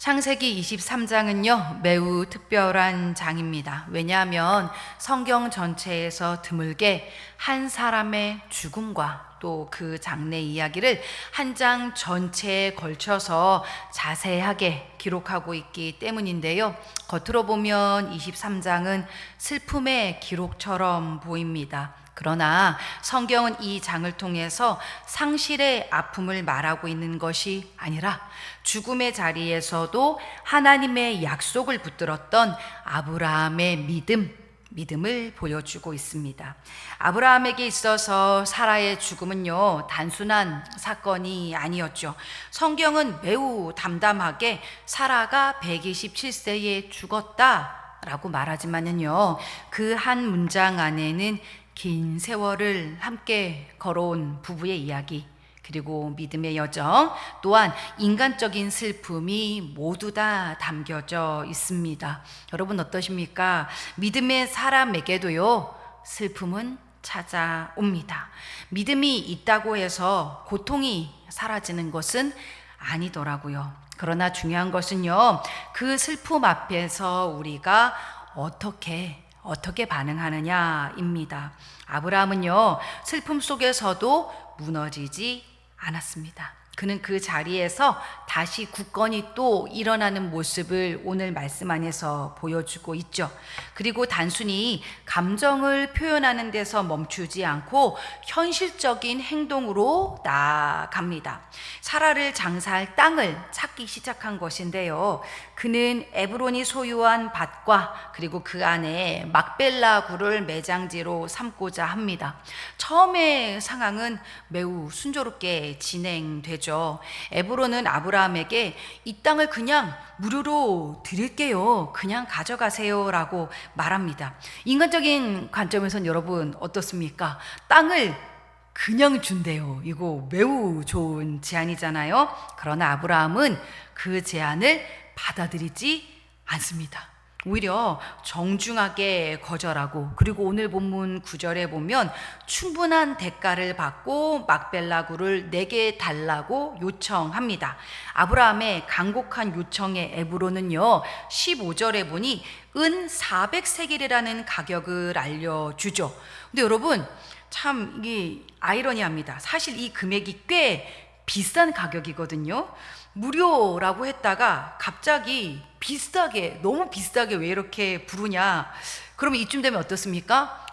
창세기 23장은요, 매우 특별한 장입니다. 왜냐하면 성경 전체에서 드물게 한 사람의 죽음과 또 그 장래 이야기를 한 장 전체에 걸쳐서 자세하게 기록하고 있기 때문인데요. 겉으로 보면 23장은 슬픔의 기록처럼 보입니다. 그러나 성경은 이 장을 통해서 상실의 아픔을 말하고 있는 것이 아니라 죽음의 자리에서도 하나님의 약속을 붙들었던 아브라함의 믿음을 보여주고 있습니다. 아브라함에게 있어서 사라의 죽음은요, 단순한 사건이 아니었죠. 성경은 매우 담담하게 사라가 127세에 죽었다라고 말하지만요, 그 한 문장 안에는 긴 세월을 함께 걸어온 부부의 이야기, 그리고 믿음의 여정, 또한 인간적인 슬픔이 모두 다 담겨져 있습니다. 여러분 어떠십니까? 믿음의 사람에게도요, 슬픔은 찾아옵니다. 믿음이 있다고 해서 고통이 사라지는 것은 아니더라고요. 그러나 중요한 것은요, 그 슬픔 앞에서 우리가 어떻게 반응하느냐입니다. 아브라함은요, 슬픔 속에서도 무너지지 않았습니다. 그는 그 자리에서 다시 굳건히 또 일어나는 모습을 오늘 말씀 안에서 보여주고 있죠. 그리고 단순히 감정을 표현하는 데서 멈추지 않고 현실적인 행동으로 나아갑니다. 사라를 장사할 땅을 찾기 시작한 것인데요, 그는 에브론이 소유한 밭과 그리고 그 안에 막벨라 굴을 매장지로 삼고자 합니다. 처음의 상황은 매우 순조롭게 진행되죠. 에브론은 아브라함에게 이 땅을 그냥 무료로 드릴게요, 그냥 가져가세요 라고 말합니다. 인간적인 관점에선 여러분 어떻습니까? 땅을 그냥 준대요. 이거 매우 좋은 제안이잖아요. 그러나 아브라함은 그 제안을 받아들이지 않습니다. 오히려 정중하게 거절하고, 그리고 오늘 본문 9절에 보면 충분한 대가를 받고 막벨라 굴을 내게 달라고 요청합니다. 아브라함의 간곡한 요청에 에브론은요, 15절에 보니 은 400세겔이라는 가격을 알려주죠. 근데 여러분 참 이게 아이러니합니다. 사실 이 금액이 꽤 비싼 가격이거든요. 무료라고 했다가 갑자기 너무 비싸게 왜 이렇게 부르냐? 그러면 이쯤 되면 어떻습니까?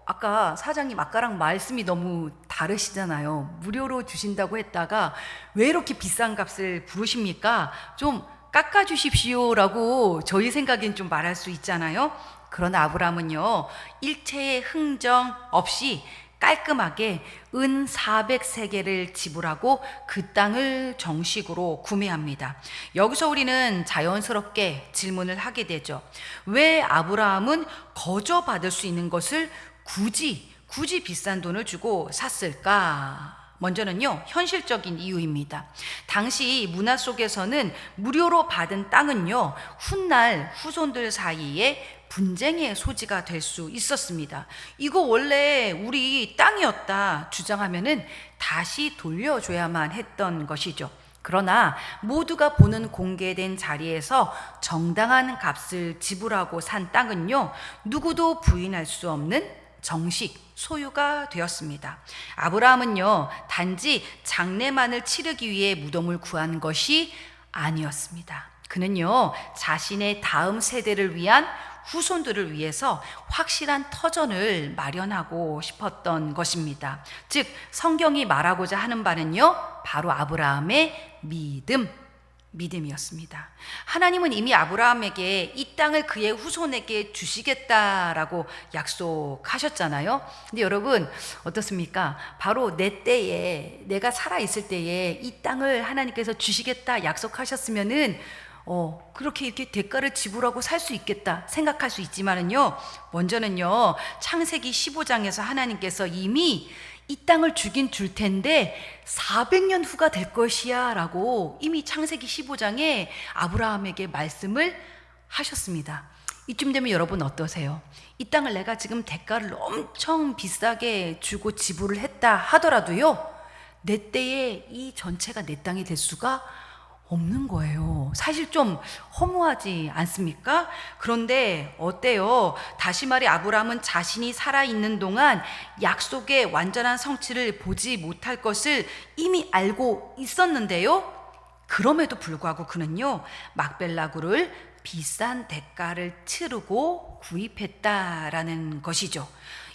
아까 사장님 아까랑 말씀이 너무 다르시잖아요. 무료로 주신다고 했다가 왜 이렇게 비싼 값을 부르십니까? 좀 깎아주십시오라고 저희 생각엔 좀 말할 수 있잖아요. 그러나 아브라함은요, 일체의 흥정 없이 깔끔하게 은 400세겔을 지불하고 그 땅을 정식으로 구매합니다. 여기서 우리는 자연스럽게 질문을 하게 되죠. 왜 아브라함은 거저 받을 수 있는 것을 굳이 비싼 돈을 주고 샀을까? 먼저는요, 현실적인 이유입니다. 당시 문화 속에서는 무료로 받은 땅은요, 훗날 후손들 사이에 분쟁의 소지가 될 수 있었습니다. 이거 원래 우리 땅이었다 주장하면은 다시 돌려줘야만 했던 것이죠. 그러나 모두가 보는 공개된 자리에서 정당한 값을 지불하고 산 땅은요, 누구도 부인할 수 없는 정식 소유가 되었습니다. 아브라함은요, 단지 장례만을 치르기 위해 무덤을 구한 것이 아니었습니다. 그는요, 자신의 다음 세대를 위한 후손들을 위해서 확실한 터전을 마련하고 싶었던 것입니다. 즉 성경이 말하고자 하는 바는요, 바로 아브라함의 믿음이었습니다. 하나님은 이미 아브라함에게 이 땅을 그의 후손에게 주시겠다라고 약속하셨잖아요. 근데 여러분 어떻습니까? 바로 내 때에, 내가 살아있을 때에 이 땅을 하나님께서 주시겠다 약속하셨으면은 그렇게 이렇게 대가를 지불하고 살 수 있겠다 생각할 수 있지만은요, 먼저는요, 창세기 15장에서 하나님께서 이미 이 땅을 주긴 줄 텐데 400년 후가 될 것이야 라고 이미 창세기 15장에 아브라함에게 말씀을 하셨습니다. 이쯤 되면 여러분 어떠세요? 이 땅을 내가 지금 대가를 엄청 비싸게 주고 지불을 했다 하더라도요, 내 때에 이 전체가 내 땅이 될 수가 없는 거예요. 사실 좀 허무하지 않습니까? 그런데 어때요? 다시 말해 아브라함은 자신이 살아있는 동안 약속의 완전한 성취를 보지 못할 것을 이미 알고 있었는데요. 그럼에도 불구하고 그는요, 막벨라구를 비싼 대가를 치르고 구입했다라는 것이죠.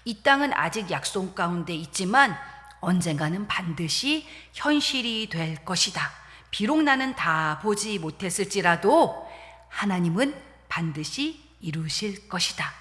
이 땅은 아직 약속 가운데 있지만 언젠가는 반드시 현실이 될 것이다. 비록 나는 다 보지 못했을지라도 하나님은 반드시 이루실 것이다.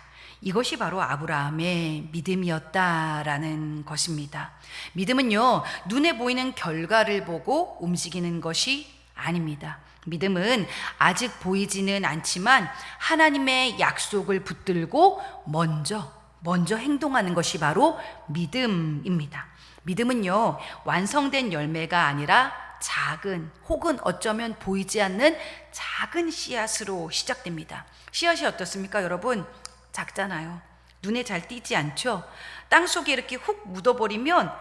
이것이 바로 아브라함의 믿음이었다라는 것입니다. 믿음은요, 눈에 보이는 결과를 보고 움직이는 것이 아닙니다. 믿음은 아직 보이지는 않지만 하나님의 약속을 붙들고 먼저 행동하는 것이 바로 믿음입니다. 믿음은요, 완성된 열매가 아니라 작은 혹은 어쩌면 보이지 않는 작은 씨앗으로 시작됩니다. 씨앗이 어떻습니까, 여러분? 작잖아요. 눈에 잘 띄지 않죠? 땅 속에 이렇게 훅 묻어버리면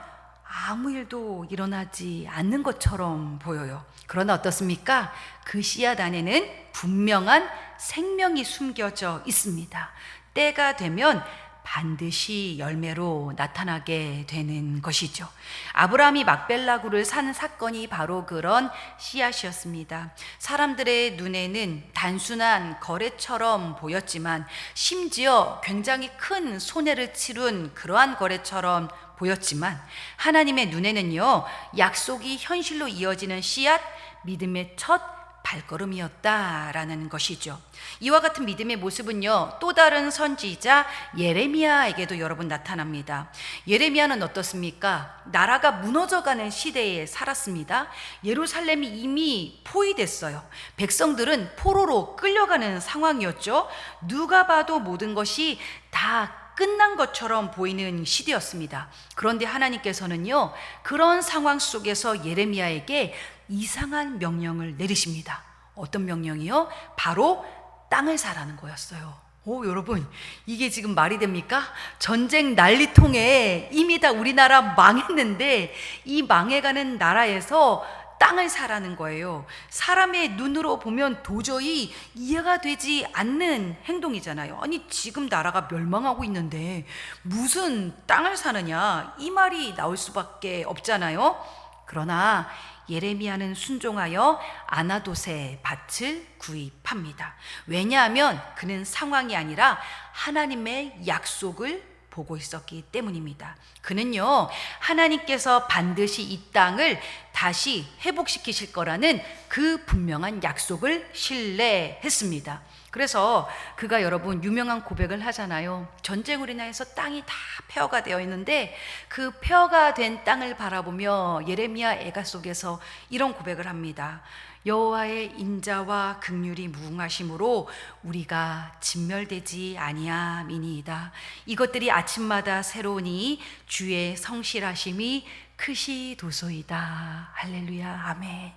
아무 일도 일어나지 않는 것처럼 보여요. 그러나 어떻습니까? 그 씨앗 안에는 분명한 생명이 숨겨져 있습니다. 때가 되면 반드시 열매로 나타나게 되는 것이죠. 아브라함이 막벨라구를 산 사건이 바로 그런 씨앗이었습니다. 사람들의 눈에는 단순한 거래처럼 보였지만 심지어 굉장히 큰 손해를 치룬 그러한 거래처럼 보였지만 하나님의 눈에는요, 약속이 현실로 이어지는 씨앗, 믿음의 첫 발걸음이었다라는 것이죠. 이와 같은 믿음의 모습은요, 또 다른 선지자 예레미야에게도 여러분 나타납니다. 예레미야는 어떻습니까? 나라가 무너져가는 시대에 살았습니다. 예루살렘이 이미 포위됐어요. 백성들은 포로로 끌려가는 상황이었죠. 누가 봐도 모든 것이 다 끝난 것처럼 보이는 시대였습니다. 그런데 하나님께서는요, 그런 상황 속에서 예레미야에게 이상한 명령을 내리십니다. 어떤 명령이요? 바로 땅을 사라는 거였어요. 오, 여러분, 이게 지금 말이 됩니까? 전쟁 난리통에 이미 다 우리나라 망했는데 이 망해가는 나라에서 땅을 사라는 거예요. 사람의 눈으로 보면 도저히 이해가 되지 않는 행동이잖아요. 아니, 지금 나라가 멸망하고 있는데 무슨 땅을 사느냐, 이 말이 나올 수밖에 없잖아요. 그러나 예레미야는 순종하여 아나돗의 밭을 구입합니다. 왜냐하면 그는 상황이 아니라 하나님의 약속을 보고 있었기 때문입니다. 그는요, 하나님께서 반드시 이 땅을 다시 회복시키실 거라는 그 분명한 약속을 신뢰했습니다. 그래서 그가 여러분 유명한 고백을 하잖아요. 전쟁으로 인해서 땅이 다 폐허가 되어 있는데 그 폐허가 된 땅을 바라보며 예레미야 애가 속에서 이런 고백을 합니다. 여호와의 인자와 긍휼이 무궁하심으로 우리가 진멸되지 아니함이니이다. 이것들이 아침마다 새로우니 주의 성실하심이 크시도소이다. 할렐루야, 아멘.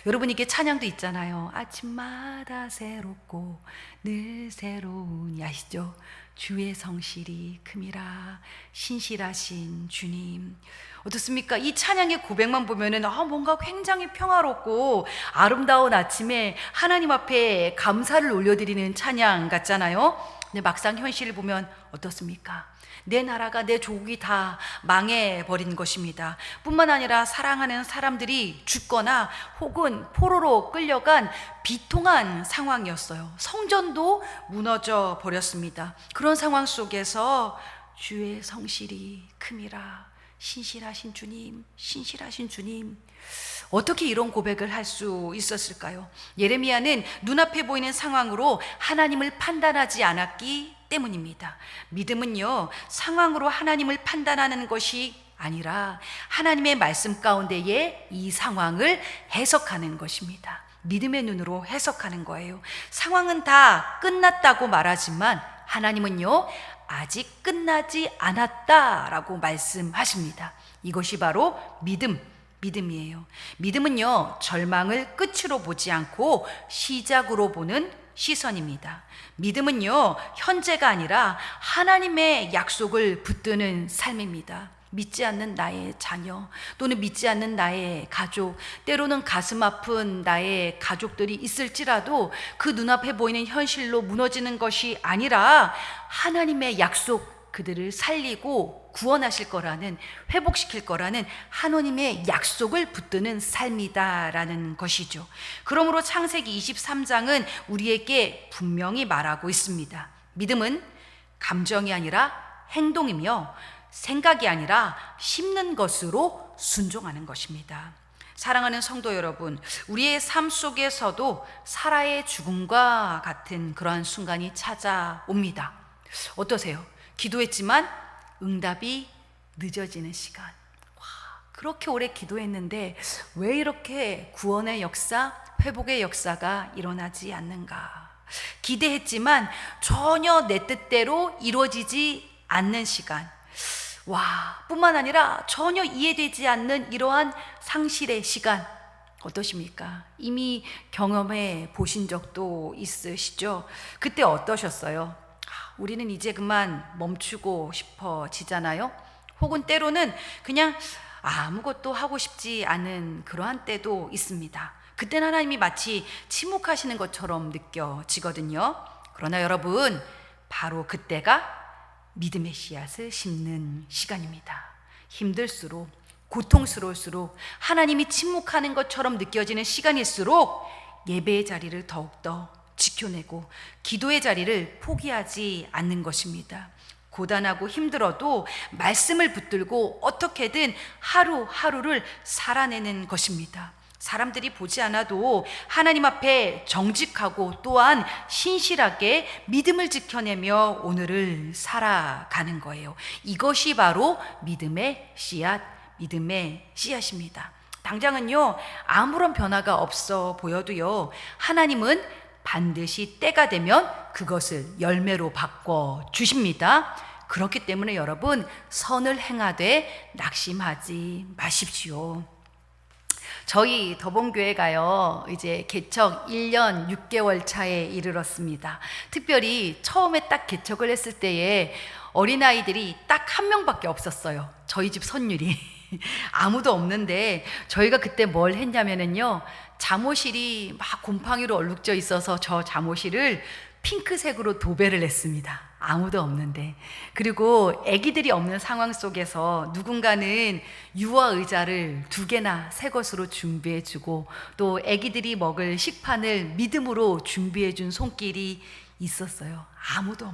여러분, 이게 찬양도 있잖아요. 아침마다 새롭고 늘 새로우니, 아시죠? 주의 성실이 큼이라. 신실하신 주님. 어떻습니까? 이 찬양의 고백만 보면은 뭔가 굉장히 평화롭고 아름다운 아침에 하나님 앞에 감사를 올려드리는 찬양 같잖아요. 근데 막상 현실을 보면 어떻습니까? 내 나라가, 내 조국이 다 망해버린 것입니다. 뿐만 아니라 사랑하는 사람들이 죽거나 혹은 포로로 끌려간 비통한 상황이었어요. 성전도 무너져 버렸습니다. 그런 상황 속에서 주의 성실이 큼이라. 신실하신 주님, 신실하신 주님. 어떻게 이런 고백을 할 수 있었을까요? 예레미야는 눈앞에 보이는 상황으로 하나님을 판단하지 않았기 때문입니다. 믿음은요, 상황으로 하나님을 판단하는 것이 아니라 하나님의 말씀 가운데에 이 상황을 해석하는 것입니다. 믿음의 눈으로 해석하는 거예요. 상황은 다 끝났다고 말하지만 하나님은요, 아직 끝나지 않았다라고 말씀하십니다. 이것이 바로 믿음이에요. 믿음은요, 절망을 끝으로 보지 않고 시작으로 보는 시선입니다. 믿음은요, 현재가 아니라 하나님의 약속을 붙드는 삶입니다. 믿지 않는 나의 자녀, 또는 믿지 않는 나의 가족, 때로는 가슴 아픈 나의 가족들이 있을지라도 그 눈앞에 보이는 현실로 무너지는 것이 아니라 하나님의 약속, 그들을 살리고 구원하실 거라는, 회복시킬 거라는 하나님의 약속을 붙드는 삶이다라는 것이죠. 그러므로 창세기 23장은 우리에게 분명히 말하고 있습니다. 믿음은 감정이 아니라 행동이며 생각이 아니라 심는 것으로 순종하는 것입니다. 사랑하는 성도 여러분, 우리의 삶 속에서도 사라의 죽음과 같은 그러한 순간이 찾아옵니다. 어떠세요? 기도했지만 응답이 늦어지는 시간. 와, 그렇게 오래 기도했는데 왜 이렇게 구원의 역사, 회복의 역사가 일어나지 않는가? 기대했지만 전혀 내 뜻대로 이루어지지 않는 시간. 와, 뿐만 아니라 전혀 이해되지 않는 이러한 상실의 시간. 어떠십니까? 이미 경험해 보신 적도 있으시죠? 그때 어떠셨어요? 우리는 이제 그만 멈추고 싶어지잖아요. 혹은 때로는 그냥 아무것도 하고 싶지 않은 그러한 때도 있습니다. 그때는 하나님이 마치 침묵하시는 것처럼 느껴지거든요. 그러나 여러분, 바로 그때가 믿음의 씨앗을 심는 시간입니다. 힘들수록, 고통스러울수록, 하나님이 침묵하는 것처럼 느껴지는 시간일수록 예배의 자리를 더욱더 지켜내고 기도의 자리를 포기하지 않는 것입니다. 고단하고 힘들어도 말씀을 붙들고 어떻게든 하루하루를 살아내는 것입니다. 사람들이 보지 않아도 하나님 앞에 정직하고 또한 신실하게 믿음을 지켜내며 오늘을 살아가는 거예요. 이것이 바로 믿음의 씨앗입니다. 당장은요, 아무런 변화가 없어 보여도요, 하나님은 반드시 때가 되면 그것을 열매로 바꿔 주십니다. 그렇기 때문에 여러분, 선을 행하되 낙심하지 마십시오. 저희 더본교회가요, 이제 개척 1년 6개월 차에 이르렀습니다. 특별히 처음에 딱 개척을 했을 때에 어린아이들이 딱 한 명밖에 없었어요. 저희 집 선율이. 아무도 없는데 저희가 그때 뭘 했냐면요, 잠옷실이 막 곰팡이로 얼룩져 있어서 저 잠옷실을 핑크색으로 도배를 했습니다. 아무도 없는데. 그리고 아기들이 없는 상황 속에서 누군가는 유아 의자를 2개나 새 것으로 준비해 주고, 또 아기들이 먹을 식판을 믿음으로 준비해 준 손길이 있었어요. 아무도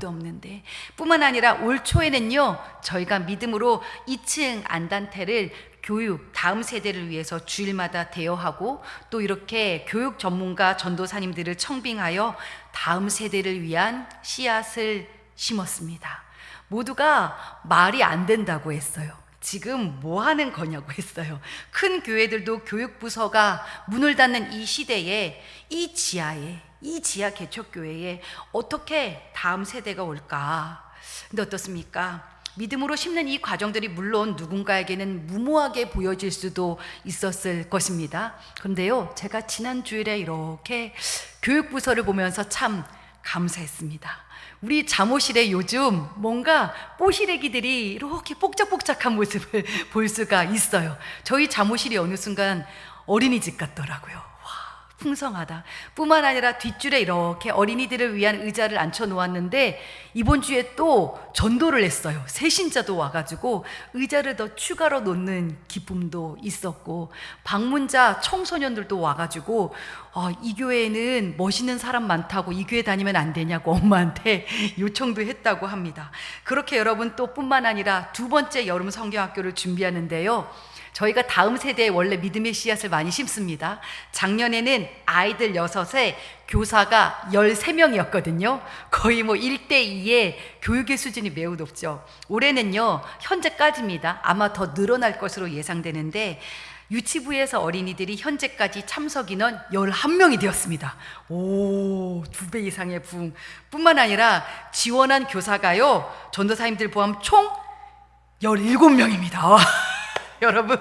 없는데 뿐만 아니라 올 초에는요, 저희가 믿음으로 2층 안단테를 교육, 다음 세대를 위해서 주일마다 대여하고, 또 이렇게 교육 전문가 전도사님들을 청빙하여 다음 세대를 위한 씨앗을 심었습니다. 모두가 말이 안 된다고 했어요. 지금 뭐 하는 거냐고 했어요. 큰 교회들도 교육부서가 문을 닫는 이 시대에 이 지하 개척교회에 어떻게 다음 세대가 올까? 근데 어떻습니까? 믿음으로 심는 이 과정들이 물론 누군가에게는 무모하게 보여질 수도 있었을 것입니다. 그런데요, 제가 지난 주일에 이렇게 교육부서를 보면서 참 감사했습니다. 우리 잠옷실에 요즘 뭔가 뽀시래기들이 이렇게 뽁짝뽁짝한 모습을 볼 수가 있어요. 저희 잠옷실이 어느 순간 어린이집 같더라고요. 풍성하다. 뿐만 아니라 뒷줄에 이렇게 어린이들을 위한 의자를 앉혀 놓았는데, 이번 주에 또 전도를 했어요. 새신자도 와가지고 의자를 더 추가로 놓는 기쁨도 있었고, 방문자 청소년들도 와가지고 이 교회에는 멋있는 사람 많다고 이 교회 다니면 안 되냐고 엄마한테 요청도 했다고 합니다. 그렇게 여러분, 또 뿐만 아니라 2번째 여름 성경학교를 준비하는데요, 저희가 다음 세대에 원래 믿음의 씨앗을 많이 심습니다. 작년에는 아이들 6에 교사가 13명이었거든요. 거의 1대2의 교육의 수준이 매우 높죠. 올해는요, 현재까지입니다. 아마 더 늘어날 것으로 예상되는데, 유치부에서 어린이들이 현재까지 참석 인원 11명이 되었습니다. 2배 이상의 부흥. 뿐만 아니라 지원한 교사가요, 전도사님들 포함 총 17명입니다. 여러분,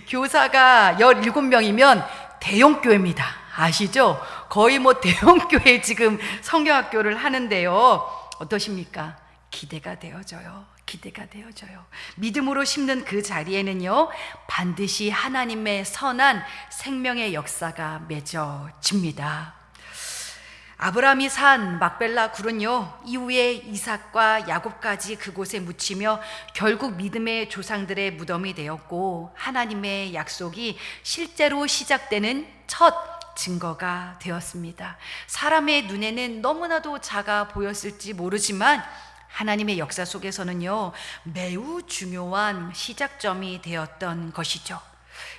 교사가 17명이면 대형교회입니다. 아시죠? 거의 대형교회 지금 성경학교를 하는데요. 어떠십니까? 기대가 되어져요. 기대가 되어져요. 믿음으로 심는 그 자리에는요, 반드시 하나님의 선한 생명의 역사가 맺어집니다. 아브라함이 산 막벨라 굴은요, 이후에 이삭과 야곱까지 그곳에 묻히며 결국 믿음의 조상들의 무덤이 되었고, 하나님의 약속이 실제로 시작되는 첫 증거가 되었습니다. 사람의 눈에는 너무나도 작아 보였을지 모르지만 하나님의 역사 속에서는요, 매우 중요한 시작점이 되었던 것이죠.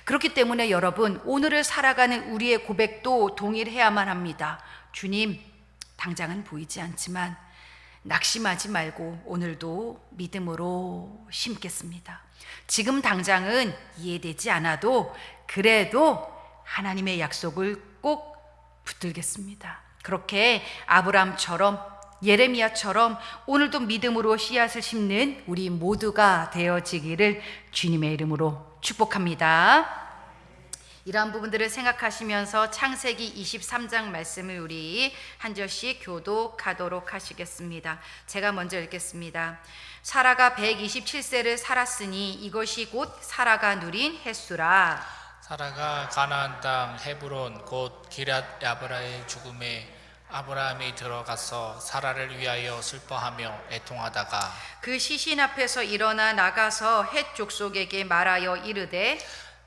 그렇기 때문에 여러분, 오늘을 살아가는 우리의 고백도 동일해야만 합니다. 주님, 당장은 보이지 않지만 낙심하지 말고 오늘도 믿음으로 심겠습니다. 지금 당장은 이해되지 않아도 그래도 하나님의 약속을 꼭 붙들겠습니다. 그렇게 아브라함처럼, 예레미야처럼 오늘도 믿음으로 씨앗을 심는 우리 모두가 되어지기를 주님의 이름으로 축복합니다. 이러한 부분들을 생각하시면서 창세기 23장 말씀을 우리 한 절씩 교독하도록 하시겠습니다. 제가 먼저 읽겠습니다. 사라가 127세를 살았으니 이것이 곧 사라가 누린 횟수라. 사라가 가나안 땅 헤브론 곧 기럇 야브라의 죽음에 아브라함이 들어가서 사라를 위하여 슬퍼하며 애통하다가 그 시신 앞에서 일어나 나가서 헷 족속에게 말하여 이르되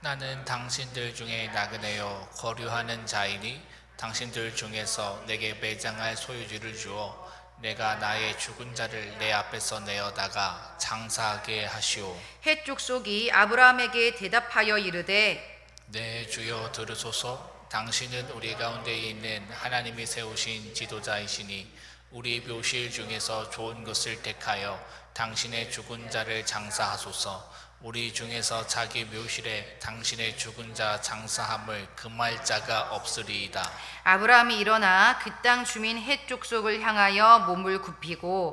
나는 당신들 중에 나그네요 거류하는 자이니 당신들 중에서 내게 매장할 소유지를 주어 내가 나의 죽은 자를 내 앞에서 내어다가 장사하게 하시오. 헷 족속이 아브라함에게 대답하여 이르되 네 주여 들으소서. 당신은 우리 가운데 있는 하나님이 세우신 지도자이시니 우리 묘실 중에서 좋은 것을 택하여 당신의 죽은 자를 장사하소서. 우리 중에서 자기 묘실에 당신의 죽은 자 장사함을 금할 자가 없으리이다. 아브라함이 일어나 그 땅 주민 헷 족속을 향하여 몸을 굽히고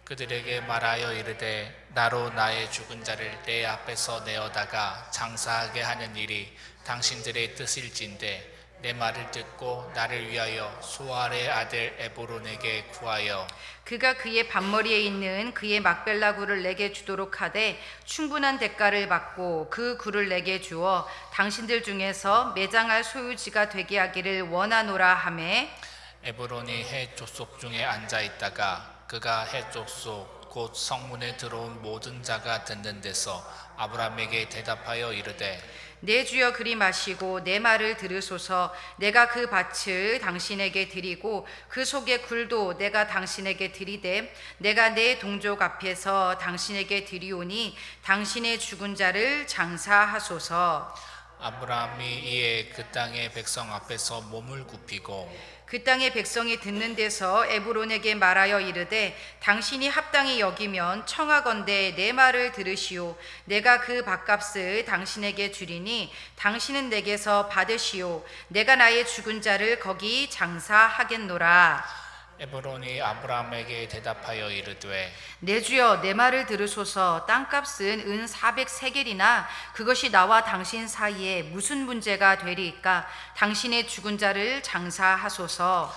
그들에게 말하여 이르되 나로 나의 죽은 자를 내 앞에서 내어다가 장사하게 하는 일이 당신들의 뜻일진데 내 말을 듣고 나를 위하여 소알의 아들 에브론에게 구하여 그가 그의 밭머리에 있는 그의 막벨라 굴을 내게 주도록 하되 충분한 대가를 받고 그 굴을 내게 주어 당신들 중에서 매장할 소유지가 되게 하기를 원하노라 하매 에브론이 해 족속 중에 앉아 있다가 그가 해 족속 곧 성문에 들어온 모든 자가 듣는 데서 아브라함에게 대답하여 이르되 내 주여 그리 마시고 내 말을 들으소서. 내가 그 밭을 당신에게 드리고 그 속의 굴도 내가 당신에게 드리되 내가 내 동족 앞에서 당신에게 드리오니 당신의 죽은 자를 장사하소서. 아브라함이 이에 그 땅의 백성 앞에서 몸을 굽히고 그 땅의 백성이 듣는 데서 에브론에게 말하여 이르되 당신이 합당히 여기면 청하건대 내 말을 들으시오. 내가 그 밭값을 당신에게 주리니 당신은 내게서 받으시오. 내가 나의 죽은 자를 거기 장사하겠노라. 에브론이 아브라함에게 대답하여 이르되 내 주여 내 말을 들으소서. 땅값은 은 400세겔이나 그것이 나와 당신 사이에 무슨 문제가 되리이까. 당신의 죽은 자를 장사하소서.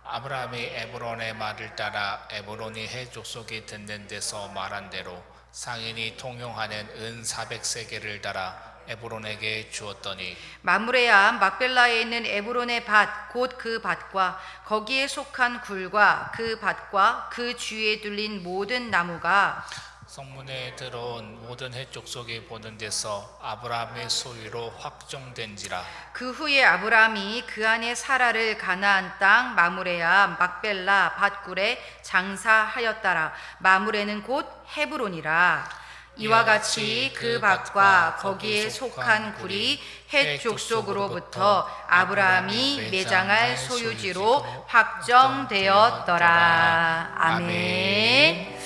아브라함이 에브론의 말을 따라 에브론이 해 족속이 듣는 데서 말한 대로 상인이 통용하는 은 400세겔을 달아 에브론에게 주었더니 마므레 암 막벨라에 있는 에브론의 밭 곧 그 밭과 거기에 속한 굴과 그 밭과 그 주위에 둘린 모든 나무가 성문에 들어온 모든 해 족속이 보는 데서 아브라함의 소유로 확정된지라. 그 후에 아브라함이 그 안에 사라를 가나안 땅 마므레 암 막벨라 밭굴에 장사하였더라. 마므레는 곧 헤브론이라. 이와 같이 그 밭과 거기에 속한 굴이 헷 족속으로부터 아브라함이 매장할 소유지로 확정되었더라. 아멘.